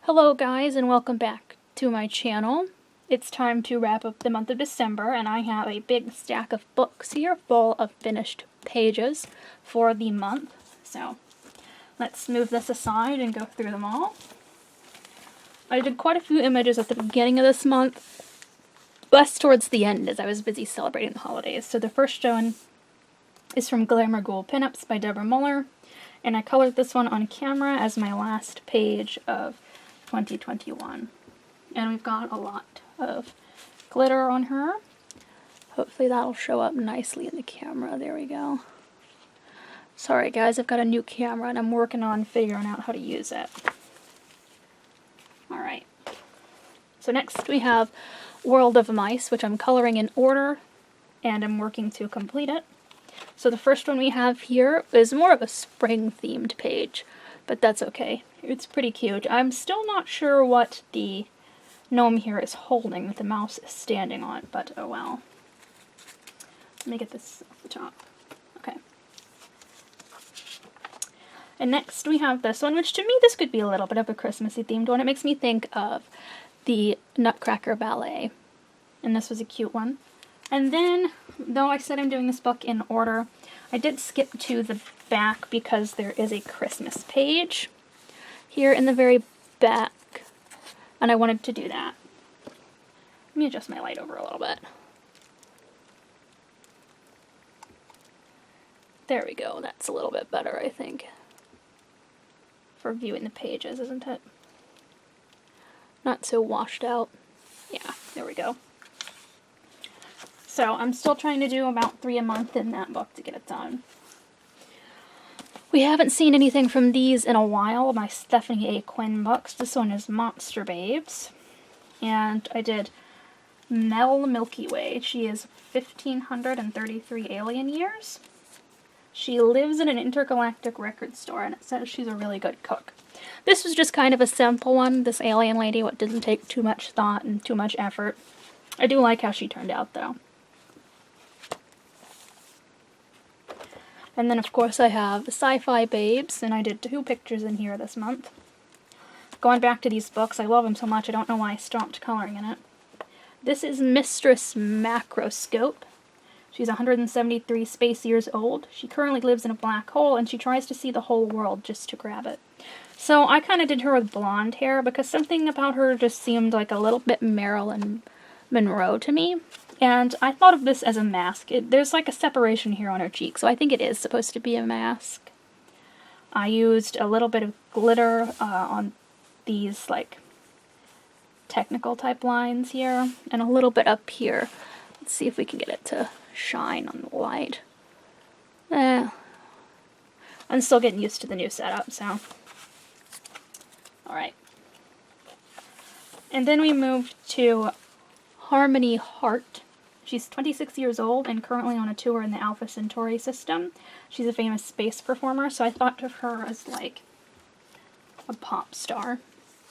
Hello guys, and welcome back to my channel. It's time to wrap up the month of December, and I have a big stack of books here full of finished pages for the month. So let's move this aside and go through them all. I did quite a few images at the beginning of this month, less towards the end as I was busy celebrating the holidays. So the first one is from Glamour, Ghoul Pinups by Deborah Muller, and I colored this one on camera as my last page of 2021. And we've got a lot of glitter on her. Hopefully that'll show up nicely in the camera. There we go. Sorry guys, I've got a new camera and I'm working on figuring out how to use it. Alright. So next we have World of Mice, which I'm coloring in order and I'm working to complete it. So the first one we have here is more of a spring themed page, but that's okay. It's pretty cute. I'm still not sure what the gnome here is holding that the mouse is standing on, but oh well. Let me get this off the top. Okay. And next we have this one, which to me this could be a little bit of a Christmassy themed one. It makes me think of the Nutcracker Ballet. And this was a cute one. And then, though I said I'm doing this book in order, I did skip to the back because there is a Christmas page here in the very back, and I wanted to do that. Let me adjust my light over a little bit. There we go, that's a little bit better, I think, for viewing the pages, isn't it? Not so washed out. Yeah, there we go. So I'm still trying to do about 3 a month in that book to get it done. We haven't seen anything from these in a while, my Stephanie A. Quinn books. This one is Monster Babes. And I did Mel Milky Way. She is 1533 alien years. She lives in an intergalactic record store, and it says she's a really good cook. This was just kind of a simple one, this alien lady, what didn't take too much thought and too much effort. I do like how she turned out, though. And then, of course, I have SciFi Babes, and I did 2 pictures in here this month. Going back to these books, I love them so much, I don't know why I stopped coloring in it. This is Mistress Macroscope. She's 173 space years old. She currently lives in a black hole, and she tries to see the whole world just to grab it. So I kind of did her with blonde hair, because something about her just seemed like a little bit Marilyn Monroe to me. And I thought of this as a mask. There's like a separation here on her cheek, so I think it is supposed to be a mask. I used a little bit of glitter on these like technical type lines here, and a little bit up here. Let's see if we can get it to shine on the light. I'm still getting used to the new setup, so. Alright. And then we moved to Harmony Hart. She's 26 years old and currently on a tour in the Alpha Centauri system. She's a famous space performer, so I thought of her as like a pop star.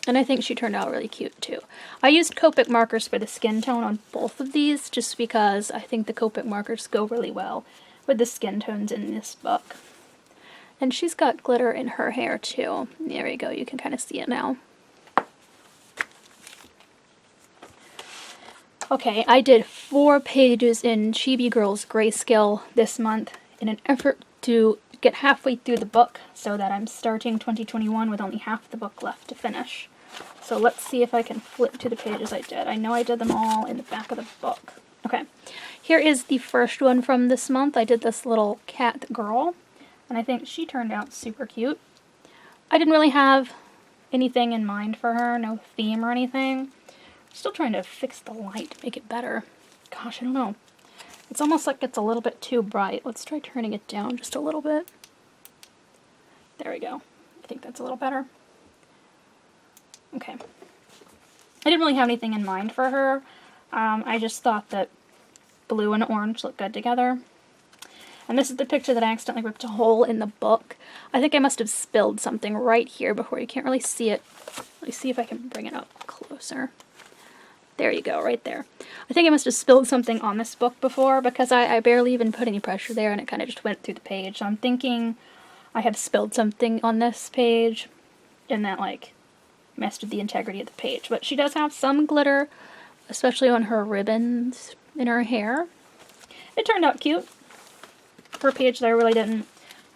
And I think she turned out really cute too. I used Copic markers for the skin tone on both of these just because I think the Copic markers go really well with the skin tones in this book. And she's got glitter in her hair too. There you go, you can kind of see it now. Okay, I did 4 pages in Chibi Girls Grayscale this month in an effort to get halfway through the book so that I'm starting 2021 with only half the book left to finish. So let's see if I can flip to the pages I did. I know I did them all in the back of the book. Okay, here is the first one from this month. I did this little cat girl, and I think she turned out super cute. I didn't really have anything in mind for her, no theme or anything. Still trying to fix the light to make it better. Gosh, I don't know. It's almost like it's a little bit too bright. Let's try turning it down just a little bit. There we go. I think that's a little better. Okay. I didn't really have anything in mind for her. I just thought that blue and orange look good together. And this is the picture that I accidentally ripped a hole in the book. I think I must have spilled something right here before. You can't really see it. Let me see if I can bring it up closer. There you go, right there. I think I must have spilled something on this book before because I barely even put any pressure there and it kind of just went through the page. So I'm thinking I have spilled something on this page and that like messed with the integrity of the page. But she does have some glitter, especially on her ribbons in her hair. It turned out cute for a page that I really didn't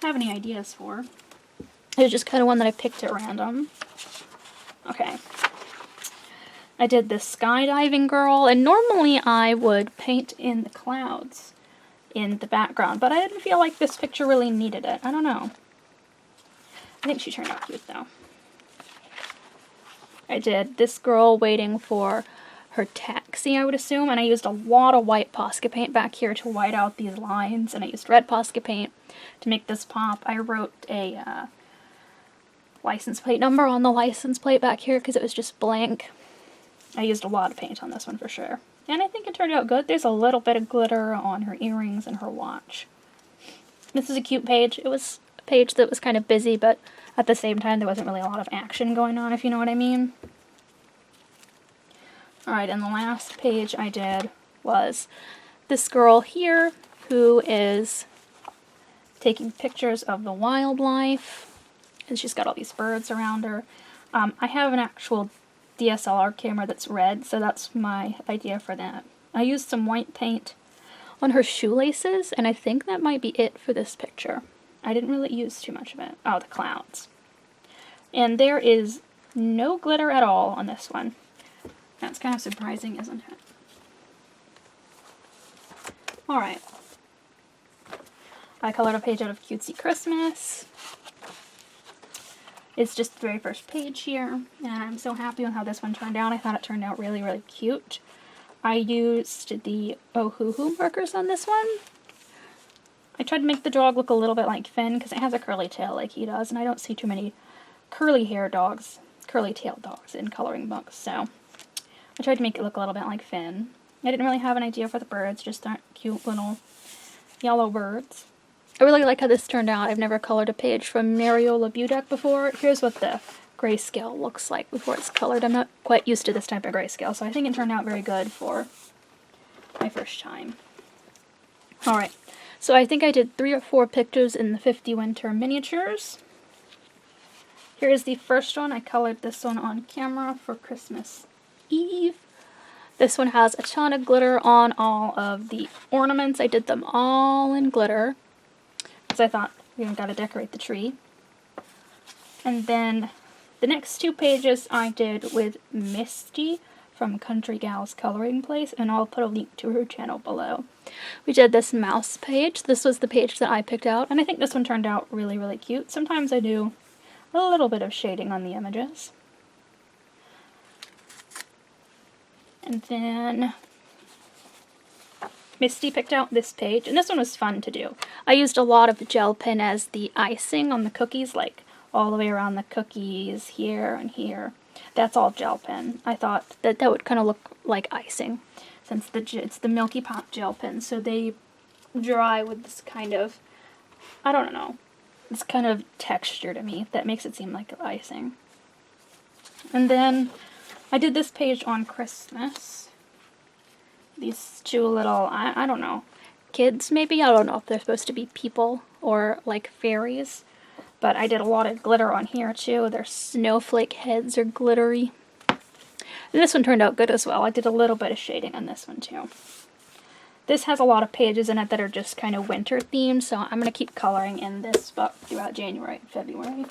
have any ideas for. It was just kind of one that I picked at random. Okay. I did this skydiving girl, and normally I would paint in the clouds in the background, but I didn't feel like this picture really needed it. I don't know. I think she turned out cute though. I did this girl waiting for her taxi, I would assume, and I used a lot of white Posca paint back here to white out these lines, and I used red Posca paint to make this pop. I wrote a license plate number on the license plate back here because it was just blank. I used a lot of paint on this one for sure. And I think it turned out good. There's a little bit of glitter on her earrings and her watch. This is a cute page. It was a page that was kind of busy, but at the same time there wasn't really a lot of action going on, if you know what I mean. Alright, and the last page I did was this girl here who is taking pictures of the wildlife, and she's got all these birds around her. I have an actual DSLR camera that's red, so that's my idea for that. I used some white paint on her shoelaces, and I think that might be it for this picture. I didn't really use too much of it. Oh, the clouds. And there is no glitter at all on this one. That's kind of surprising, isn't it? Alright. I colored a page out of Cutesy Christmas. It's just the very first page here, and I'm so happy with how this one turned out. I thought it turned out really, really cute. I used the Ohuhu markers on this one. I tried to make the dog look a little bit like Finn, because it has a curly tail like he does, and I don't see too many curly-tailed dogs in coloring books, so I tried to make it look a little bit like Finn. I didn't really have an idea for the birds, just that cute little yellow birds. I really like how this turned out. I've never colored a page from Mariola Budek before. Here's what the grayscale looks like before it's colored. I'm not quite used to this type of grayscale, so I think it turned out very good for my first time. Alright, so I think I did 3 or 4 pictures in the 50 Winter Miniatures. Here is the first one. I colored this one on camera for Christmas Eve. This one has a ton of glitter on all of the ornaments. I did them all in glitter, because I thought, gotta decorate the tree. And then the next 2 pages I did with Misty from Country Gals Coloring Place, and I'll put a link to her channel below. We did this mouse page. This was the page that I picked out, and I think this one turned out really, really cute. Sometimes I do a little bit of shading on the images. And then Misty picked out this page, and this one was fun to do. I used a lot of gel pen as the icing on the cookies, like all the way around the cookies, here and here. That's all gel pen. I thought that that would kind of look like icing, since it's the Milky Pop gel pen, so they dry with this kind of, I don't know, this kind of texture to me that makes it seem like icing. And then I did this page on Christmas. These 2 little, I don't know, kids maybe? I don't know if they're supposed to be people or like fairies. But I did a lot of glitter on here too. Their snowflake heads are glittery. And this one turned out good as well. I did a little bit of shading on this one too. This has a lot of pages in it that are just kind of winter themed, so I'm going to keep coloring in this book throughout January and February.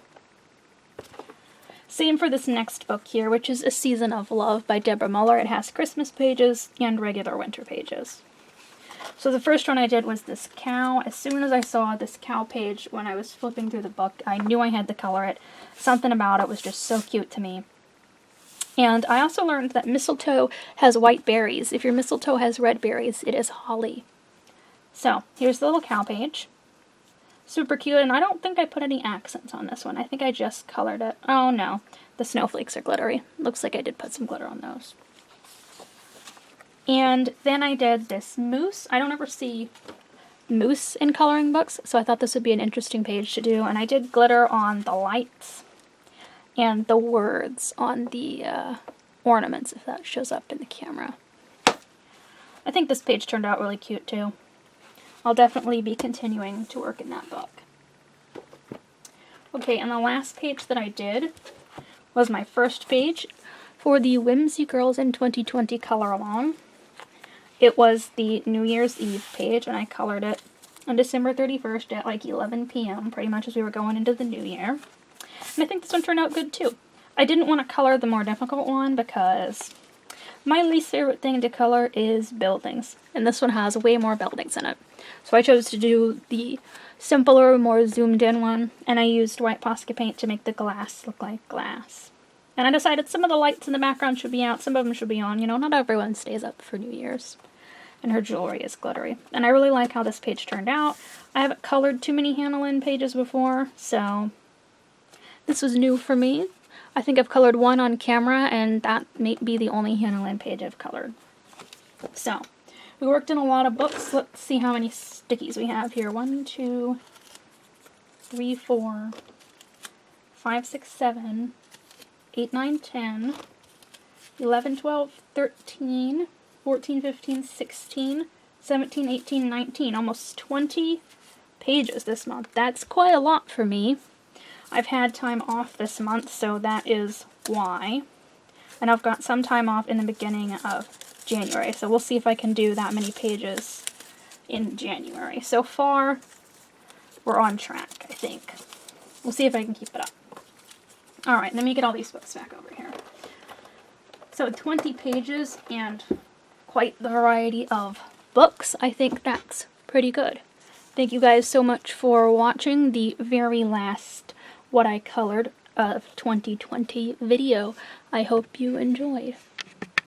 Same for this next book here, which is A Season of Love by Deborah Muller. It has Christmas pages and regular winter pages. So the first one I did was this cow. As soon as I saw this cow page when I was flipping through the book, I knew I had to color it. Something about it was just so cute to me. And I also learned that mistletoe has white berries. If your mistletoe has red berries, it is holly. So here's the little cow page. Super cute, and I don't think I put any accents on this one. I think I just colored it. Oh no, the snowflakes are glittery. Looks like I did put some glitter on those. And then I did this moose. I don't ever see moose in coloring books, so I thought this would be an interesting page to do. And I did glitter on the lights and the words on the ornaments, if that shows up in the camera. I think this page turned out really cute too. I'll definitely be continuing to work in that book. Okay, and the last page that I did was my first page for the Whimsy Girls in 2020 color along. It was the New Year's Eve page, and I colored it on December 31st at like 11 p.m., pretty much as we were going into the new year. And I think this one turned out good too. I didn't want to color the more difficult one because my least favorite thing to color is buildings, and this one has way more buildings in it. So I chose to do the simpler, more zoomed in one, and I used white Posca paint to make the glass look like glass. And I decided some of the lights in the background should be out, some of them should be on. You know, not everyone stays up for New Year's. And her jewelry is glittery. And I really like how this page turned out. I haven't colored too many Hannah Lynn pages before, so this was new for me. I think I've colored one on camera, and that may be the only Hannah Lynn page I've colored. So, we worked in a lot of books. Let's see how many stickies we have here. 1, 2, 3, 4, 5, 6, 7, 8, 9, 10, 11, 12, 13, 14, 15, 16, 17, 18, 19. Almost 20 pages this month. That's quite a lot for me. I've had time off this month, so that is why. And I've got some time off in the beginning of January, so we'll see if I can do that many pages in January. So far, we're on track, I think. We'll see if I can keep it up. Alright, let me get all these books back over here. So 20 pages and quite the variety of books. I think that's pretty good. Thank you guys so much for watching the very last What I Colored of 2020 video. I hope you enjoyed.